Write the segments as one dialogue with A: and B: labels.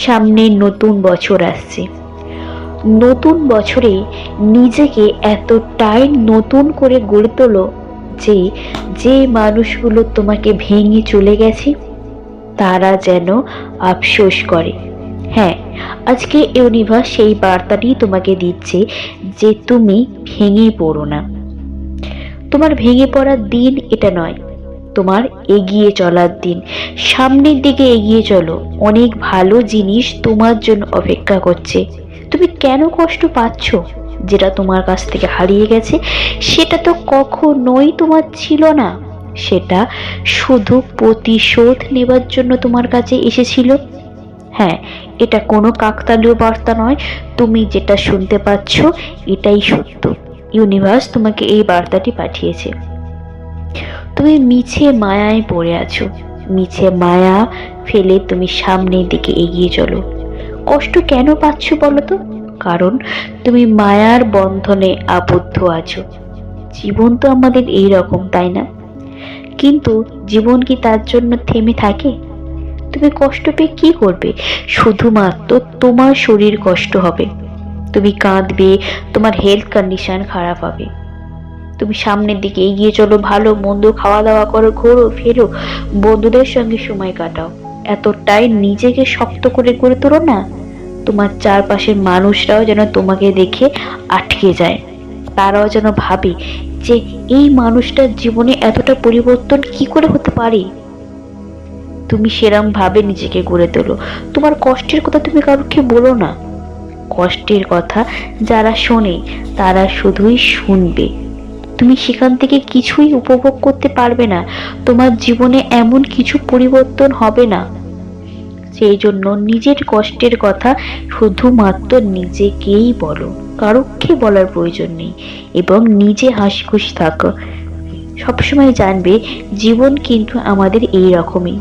A: সামনে নতুন বছর আসছে। নতুন বছরে নিজেকে এতটাই নতুন করে গড়ে তোলো যে যে মানুষগুলো তোমাকে ভেঙে চলে গেছে তারা যেন আফসোস করে। হ্যাঁ, আজকে ইউনিভার্স সেই বার্তাটি তোমাকে দিচ্ছে যে তুমি ভেঙে পড়ো না। তোমার ভেঙে পড়ার দিন এটা নয়, তোমার এগিয়ে চলার দিন। সামনের দিকে এগিয়ে চলো, অনেক ভালো জিনিস তোমার জন্য অপেক্ষা করছে। তুমি কেন কষ্ট পাচ্ছ? যেটা তোমার কাছ থেকে হারিয়ে গেছে সেটা তো কখনোই তোমার ছিল না, সেটা শুধু প্রতিশোধ নেবার জন্য তোমার কাছে এসেছিল। হ্যাঁ, এটা কোনো কাকতালীয় বার্তা নয়, তুমি যেটা শুনতে পাচ্ছ এটাই সত্য। ইউনিভার্স তোমাকে এই বার্তাটি পাঠিয়েছে। তুমি মিছে মায়ায় পড়ে আছো, মিছে মায়া ফেলে তুমি সামনের দিকে এগিয়ে চলো। কষ্ট কেন পাচ্ছ বলো তো? কারণ তুমি মায়ার বন্ধনে আবদ্ধ আছো। জীবন তো আমাদের এই রকম, তাই না? কিন্তু জীবন কি তার জন্য থেমে থাকে? তুমি কষ্ট পেয়ে কি করবে? শুধুমাত্র তোমার শরীর কষ্ট হবে, তুমি কাঁদবে, তোমার হেলথ কন্ডিশন খারাপ হবে। তুমি সামনের দিকে এগিয়ে চলো, ভালো মন্দ খাওয়া দাওয়া করো, ঘোরো ফেরো, বন্ধুদের সঙ্গে সময় কাটাও। এতটাই নিজেকে শক্ত করে গড়ে তোলো না, তোমার চারপাশের মানুষরাও যেন তোমাকে দেখে আটকে যায়। তারাও যেন ভাবে যে এই মানুষটার জীবনে এতটা পরিবর্তন কি করে হতে পারে। তুমি সেরম ভাবে নিজেকে গড়ে তোলো। তোমার কষ্টের কথা তুমি কাউকে বলো না। কষ্টের কথা যারা শোনে তারা শুধুই শুনবে, তুমি সেখান থেকে কিছুই উপভোগ করতে পারবে না। তোমার জীবনে এমন কিছু পরিবর্তন হবে না। সেই জন্য নিজের কষ্টের কথা শুধুমাত্র নিজেকেই বলো, কারোকে বলার প্রয়োজন নেই, এবং নিজে হাসি খুশি থাকো। সবসময় জানবে জীবন কিন্তু আমাদের এই রকমই,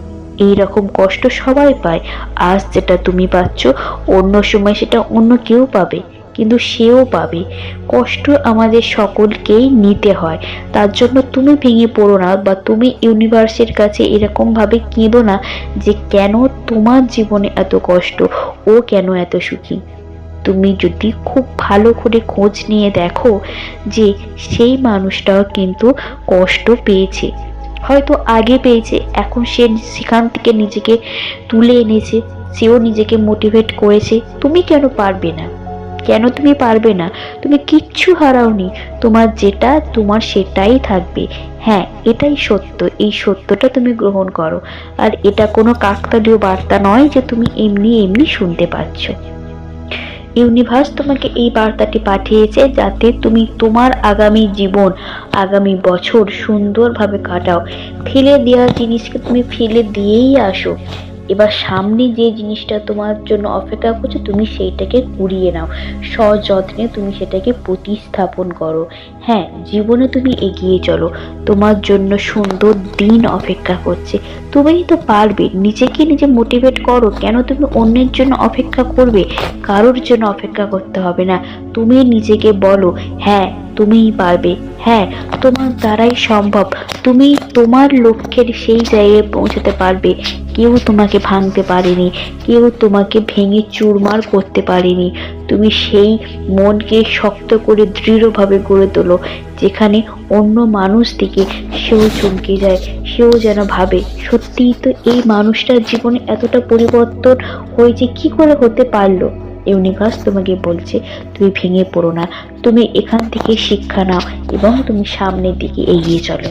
A: এই রকম কষ্ট সবাই পায়। আজ যেটা তুমি পাচ্ছ অন্য সময় সেটা অন্য কেউ পাবে, কিন্তু সেও পাবে। কষ্ট আমাদের সকলকেই নিতে হয়। তার জন্য তুমি ভেঙে পড়ো না, বা তুমি ইউনিভার্সের কাছে এরকম ভাবে কেঁদো না যে কেন তোমার জীবনে এত কষ্ট, ও কেন এত সুখী। তুমি যদি খুব ভালো করে খোঁজ নিয়ে দেখো যে সেই মানুষটাও কিন্তু কষ্ট পেয়েছে, হয়তো আগে পেয়েছে, এখন সে সেখান থেকে নিজেকে তুলে এনেছে, সেও নিজেকে মোটিভেট করেছে। তুমি কেন পারবে না? কেন তুমি পারবে না? তুমি কিচ্ছু হারাওনি, তোমার যেটা তোমার সেটাই থাকবে। হ্যাঁ, এটাই সত্য, এই সত্যটা তুমি গ্রহণ করো। আর এটা কোনো কাকতালীয় বার্তা নয় যে তুমি এমনি এমনি শুনতে পাচ্ছ। ইউনিভার্স তোমাকে এই বার্তাটি পাঠিয়েছে যাতে তুমি তোমার আগামী জীবন, আগামী বছর সুন্দরভাবে কাটাও। ফেলে দেওয়া জিনিসকে তুমি ফেলে দিয়েই আসো। এবার সামনে যে জিনিসটা তোমার জন্য অপেক্ষা করছে তুমি সেইটাকে কুড়িয়ে নাও, সযত্নে তুমি সেটাকে প্রতিস্থাপন করো। হ্যাঁ, জীবনে তুমি এগিয়ে চলো, তোমার জন্য সুন্দর দিন অপেক্ষা করছে। তুমিই তো পারবে, নিজেকে নিজে মোটিভেট করো। কেন তুমি অন্যের জন্য অপেক্ষা করবে? কারোর জন্য অপেক্ষা করতে হবে না। তুমি নিজেকে বলো, হ্যাঁ তুমিই পারবে, হ্যাঁ তোমার দ্বারাই সম্ভব, তুমি তোমার লক্ষ্যের সেই জায়গায় পৌঁছাতে পারবে। কেউ তোমাকে ভাঙতে পারেনি, কেউ তোমাকে ভেঙে চুরমার করতে পারেনি। তুমি সেই মনকে শক্ত করে দৃঢ়ভাবে গড়ে তোলো যেখানে অন্য মানুষ থেকে সেও চমকে যায়, সেও যেন ভাবে সত্যিই তো এই মানুষটার জীবনে এতটা পরিবর্তন হয়েছে, কি করে হতে পারলো। ইউনিভার্স তোমাকে বলছে তুমি ভেঙে পড়ো না, তুমি এখান থেকে শিক্ষা নাও এবং তুমি সামনের দিকে এগিয়ে চলো।